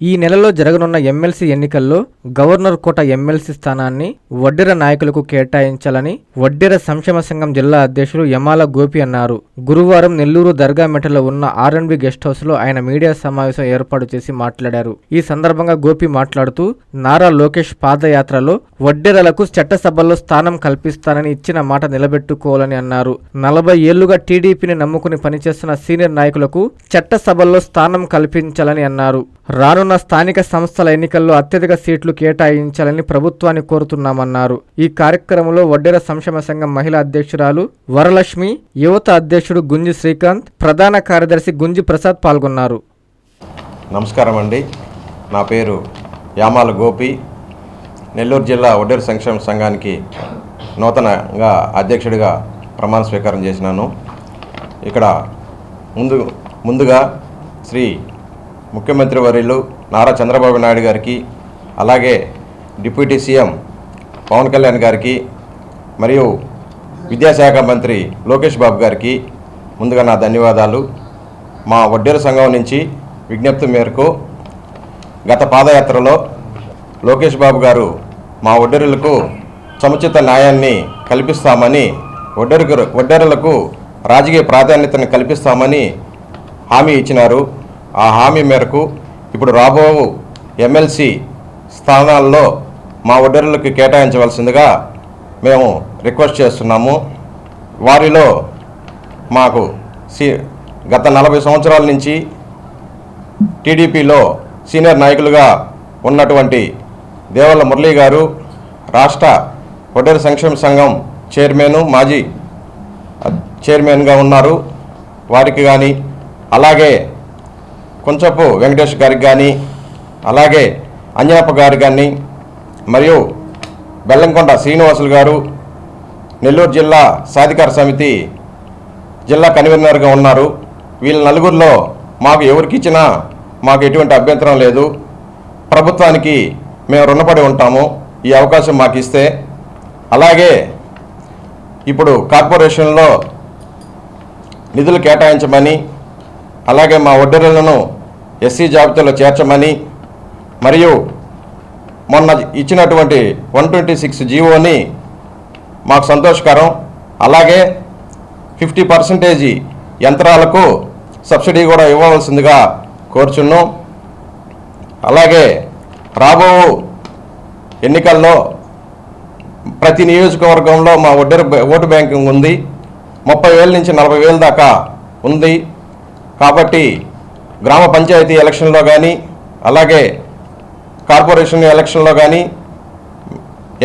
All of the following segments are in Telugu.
ఈ నెలలో జరగనున్న ఎమ్మెల్సీ ఎన్నికల్లో గవర్నర్ కోట ఎమ్మెల్సీ స్థానాన్ని వడ్డెర నాయకులకు కేటాయించాలని వడ్డెర సంక్షేమ సంఘం జిల్లా అధ్యక్షుడు యమాల గోపి అన్నారు. గురువారం నెల్లూరు దర్గామెటలో ఉన్న ఆర్ఎండ్బి గెస్ట్ హౌస్ లో ఆయన మీడియా సమావేశం ఏర్పాటు చేసి మాట్లాడారు. ఈ సందర్భంగా గోపి మాట్లాడుతూ నారా లోకేష్ పాదయాత్రలో వడ్డెరలకు చట్టసభల్లో స్థానం కల్పిస్తానని ఇచ్చిన మాట నిలబెట్టుకోవాలని అన్నారు. 40 ఏళ్లుగా టీడీపీని నమ్ముకుని పనిచేస్తున్న సీనియర్ నాయకులకు చట్టసభల్లో స్థానం కల్పించాలని అన్నారు. రానున్న స్థానిక సంస్థల ఎన్నికల్లో అత్యధిక సీట్లు కేటాయించాలని ప్రభుత్వాన్ని కోరుతున్నామన్నారు. ఈ కార్యక్రమంలో వడ్డెర సంక్షేమ సంఘం మహిళా అధ్యక్షురాలు వరలక్ష్మి, యువత అధ్యక్షుడు గుంజి శ్రీకాంత్, ప్రధాన కార్యదర్శి గుంజి ప్రసాద్ పాల్గొన్నారు. నమస్కారం అండి. నా పేరు యామాల గోపి. నెల్లూరు జిల్లా వడ్డెర సంక్షేమ సంఘానికి నూతనంగా అధ్యక్షుడిగా ప్రమాణ స్వీకారం చేసినాను. ఇక్కడ ముందుగా శ్రీ ముఖ్యమంత్రి వర్యులు నారా చంద్రబాబు నాయుడు గారికి, అలాగే డిప్యూటీ సీఎం పవన్ కళ్యాణ్ గారికి, మరియు విద్యాశాఖ మంత్రి లోకేష్ బాబు గారికి ముందుగా నా ధన్యవాదాలు. మా వడ్డెర సంఘం నుంచి విజ్ఞప్తి మేరకు గత పాదయాత్రలో లోకేష్ బాబు గారు మా వడ్డెరులకు సముచిత న్యాయాన్ని కల్పిస్తామని, వడ్డెరులకు రాజకీయ ప్రాధాన్యతను కల్పిస్తామని హామీ ఇచ్చినారు. ఆ హామీ మేరకు ఇప్పుడు రాబో ఎమ్మెల్సీ స్థానాల్లో మా వడ్డెరులకు కేటాయించవలసిందిగా మేము రిక్వెస్ట్ చేస్తున్నాము. వారిలో మాకు గత 40 సంవత్సరాల నుంచి టీడీపీలో సీనియర్ నాయకులుగా ఉన్నటువంటి దేవల్ల మురళీ గారు రాష్ట్ర వడ్డెర సంక్షేమ సంఘం చైర్మన్, మాజీ చైర్మన్గా ఉన్నారు. వారికి కానీ, అలాగే కొంచెపు వెంకటేష్ గారికి కానీ, అలాగే అంజనప్ప గారికి కానీ, మరియు బెల్లంకొండ శ్రీనివాసులు గారు నెల్లూరు జిల్లా సాధికార సమితి జిల్లా కన్వీనర్గా ఉన్నారు. వీళ్ళ నలుగురిలో మాకు ఎవరికి ఇచ్చినా మాకు ఎటువంటి అభ్యంతరం లేదు. ప్రభుత్వానికి మేము రుణపడి ఉంటాము ఈ అవకాశం మాకు ఇస్తే. అలాగే ఇప్పుడు కార్పొరేషన్లో నిధులు కేటాయించమని, అలాగే మా వడ్డెరులను ఎస్సీ జాబితాలో చేర్చమని, మరియు మొన్న ఇచ్చినటువంటి 126 జీవోని మాకు సంతోషకరం. అలాగే 50% యంత్రాలకు సబ్సిడీ కూడా ఇవ్వవలసిందిగా కోరుచున్నాం. అలాగే రాబో ఎన్నికల్లో ప్రతి నియోజకవర్గంలో మా వడ్డెర ఓటు బ్యాంకింగ్ ఉంది. 30,000 నుంచి 40,000 దాకా ఉంది. కాబట్టి గ్రామ పంచాయతీ ఎలక్షన్లో కానీ, అలాగే కార్పొరేషన్ ఎలక్షన్లో కానీ,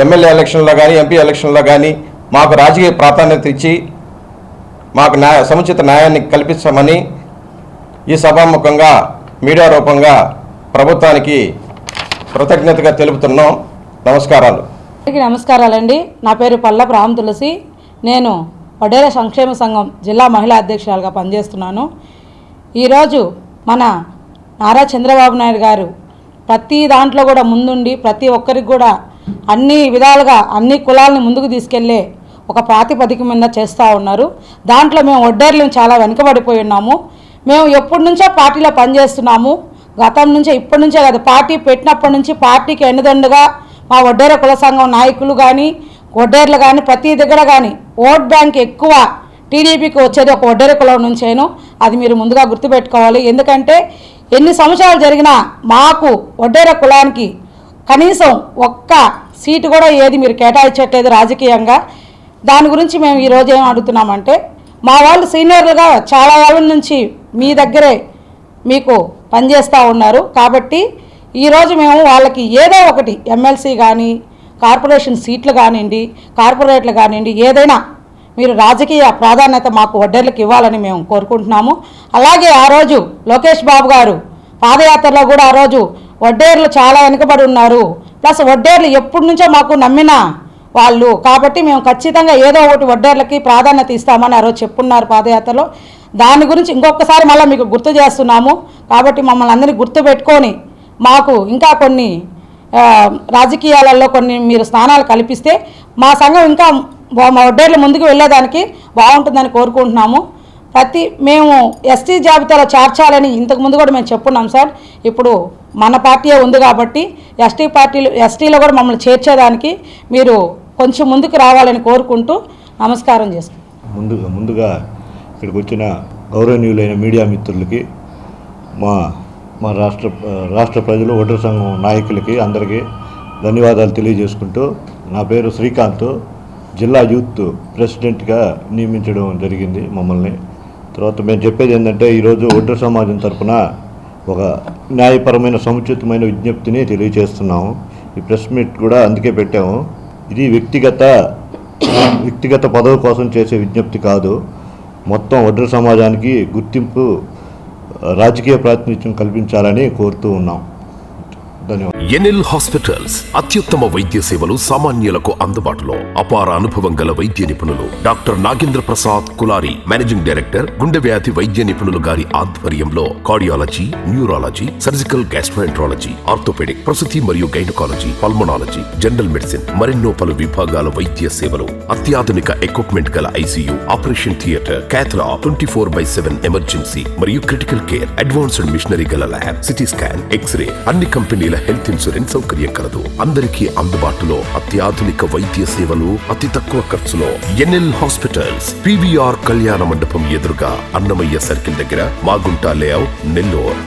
ఎమ్మెల్యే ఎలక్షన్లో కానీ, ఎంపీ ఎలక్షన్లో కానీ మాకు రాజకీయ ప్రాధాన్యత ఇచ్చి మాకు సముచిత న్యాయాన్ని కల్పించమని ఈ సభాముఖంగా మీడియా రూపంగా ప్రభుత్వానికి కృతజ్ఞతగా తెలుపుతున్నాం. నమస్కారాలు. నమస్కారాలండి. నా పేరు పల్లపు రామ్ తులసి. నేను వడ్డెర సంక్షేమ సంఘం జిల్లా మహిళా అధ్యక్షురాలుగా పనిచేస్తున్నాను. ఈరోజు మన నారా చంద్రబాబు నాయుడు గారు ప్రతి దాంట్లో కూడా ముందుండి ప్రతి ఒక్కరికి కూడా అన్ని విధాలుగా అన్ని కులాలని ముందుకు తీసుకెళ్లే ఒక ప్రాతిపదిక మీద చేస్తూ ఉన్నారు. దాంట్లో మేము వడ్డెర్లు చాలా వెనుకబడిపోయి ఉన్నాము. మేము ఎప్పటి నుంచో పార్టీలో పనిచేస్తున్నాము. గతం నుంచే, ఇప్పటి నుంచే కాదు, పార్టీ పెట్టినప్పటి నుంచి పార్టీకి ఎన్నుదండుగా మా వడ్డెర కుల సంఘం నాయకులు కానీ, వడ్డెర్లు కానీ, ప్రతి దగ్గర కానీ ఓట్ బ్యాంక్ ఎక్కువ టీడీపీకి వచ్చేది ఒక వడ్డెర కులం నుంచేను. అది మీరు ముందుగా గుర్తుపెట్టుకోవాలి. ఎందుకంటే ఎన్ని సంవత్సరాలు జరిగినా మాకు వడ్డెర కులానికి కనీసం ఒక్క సీటు కూడా ఏది మీరు కేటాయించట్లేదు రాజకీయంగా. దాని గురించి మేము ఈరోజు ఏం అడుగుతున్నామంటే, మా వాళ్ళు సీనియర్లుగా చాలా వాళ్ళ నుంచి మీ దగ్గరే మీకు పనిచేస్తూ ఉన్నారు. కాబట్టి ఈరోజు మేము వాళ్ళకి ఏదో ఒకటి ఎమ్మెల్సీ కానీ, కార్పొరేషన్ సీట్లు కానివ్వండి, కార్పొరేట్లు కానివ్వండి, ఏదైనా మీరు రాజకీయ ప్రాధాన్యత మాకు వడ్డెర్లకు ఇవ్వాలని మేము కోరుకుంటున్నాము. అలాగే ఆ రోజు లోకేష్ బాబు గారు పాదయాత్రలో కూడా ఆ రోజు వడ్డేర్లు చాలా వెనుకబడి ఉన్నారు, ప్లస్ వడ్డేర్లు ఎప్పటి నుంచో మాకు నమ్మిన వాళ్ళు, కాబట్టి మేము ఖచ్చితంగా ఏదో ఒకటి వడ్డేర్లకి ప్రాధాన్యత ఇస్తామని ఆ రోజు చెప్పున్నారు పాదయాత్రలో. దాని గురించి ఇంకొకసారి మళ్ళీ మీకు గుర్తు చేస్తున్నాము. కాబట్టి మమ్మల్ని అందరినీ గుర్తుపెట్టుకొని మాకు ఇంకా కొన్ని రాజకీయాలలో కొన్ని మీరు స్థానాలు కల్పిస్తే మా సంఘం ఇంకా మా వడ్డేర్లు ముందుకు వెళ్ళేదానికి బాగుంటుందని కోరుకుంటున్నాము. మేము ఎస్టీ జాబితాలో చేర్చాలని ఇంతకుముందు కూడా మేము చెప్పున్నాం సార్. ఇప్పుడు మన పార్టీయే ఉంది కాబట్టి ఎస్టీలో కూడా మమ్మల్ని చేర్చేదానికి మీరు కొంచెం ముందుకు రావాలని కోరుకుంటూ నమస్కారం చేసుకుంటాం. ముందుగా ఇక్కడికి వచ్చిన గౌరవనీయులైన మీడియా మిత్రులకి, మా రాష్ట్ర ప్రజలు, ఒడ్డర సంఘం నాయకులకి అందరికీ ధన్యవాదాలు తెలియజేసుకుంటూ, నా పేరు శ్రీకాంత్, జిల్లా యూత్ ప్రెసిడెంట్గా నియమించడం జరిగింది మమ్మల్ని. తర్వాత మేము చెప్పేది ఏంటంటే, ఈరోజు ఒడ్డర సమాజం తరఫున ఒక న్యాయపరమైన సముచితమైన విజ్ఞప్తిని తెలియజేస్తున్నాము. ఈ ప్రెస్ మీట్ కూడా అందుకే పెట్టాము. ఇది వ్యక్తిగత పదవి కోసం చేసే విజ్ఞప్తి కాదు. మొత్తం ఒడ్డర సమాజానికి గుర్తింపు, రాజకీయ ప్రాతినిధ్యం కల్పించాలని కోరుతూ ఉన్నాం. ధన్యవాదాలు. ఎన్ఎల్ హాస్పిటల్స్ అత్యుత్తమ వైద్య సేవలు సామాన్యులకు అందుబాటులో. అపార అనుభవం గల వైద్య నిపుణులు doctor Nagendra Prasad Kulari, managing director, గుండె వ్యాధి వైద్య నిపుణులు గారి ఆధ్వర్యంలో cardiology, neurology, surgical gastroenterology, orthopaedic, ప్రసూతి మరియు గైనకాలజీ, పల్మనాలజీ, జనరల్ మెడిసిన్, మరెన్నో పలు విభాగాల వైద్య సేవలు. అత్యాధునిక ఎక్విప్మెంట్ గల ఐసీయూ, ఆపరేషన్ థియేటర్, క్యాథ్లా, 24/7 ఎమర్జెన్సీ మరియు క్రిటికల్ కేర్, అడ్వాన్స్డ్ మిషనరీ గల ల్యాబ్, సిటీ స్కాన్, ఎక్స్రే, అన్ని కంపెనీల హెల్త్ ఇన్సూరెన్స్ సౌకర్యం కలదు. అందరికీ అందుబాటులో అత్యాధునిక వైద్య సేవలు అతి తక్కువ ఖర్చులో. ఎన్ఎల్ హాస్పిటల్స్, PVR కళ్యాణ మండపం ఎదురుగా, అన్నమయ్య సర్కిల్ దగ్గర, మాగుంట లేఅవుట్, నెల్లూరు.